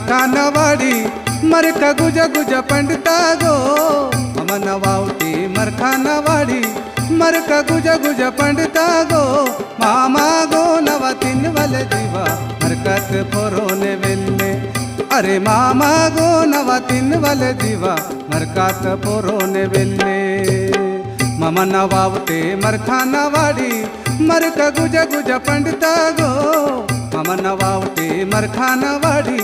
मरखानवाडी मरक गुज गुज पंडिता गो ममन वावटी मरखानवाडी मरक गुज गुज पंडिता गो मामा गो नवा तीन वाले जीवा मरकत फोरोने वेल्ले अरे मामा गो नवा तीन वाले जीवा मरकत फोरोने वेल्ले ममन वावटे मरखानवाडी मरक गुज गुज पंडिता गो ममन वावटे मरखानवाडी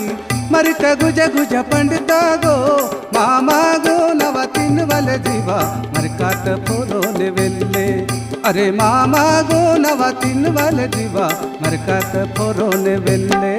मरक गुज गुज पंडिता गो मामा गो नवा तीन वाले जीवा मरकत फोरोने वेल्ले अरे मामा गो नवा तीन वाले जीवा मरकत फोरोने वेल्ले।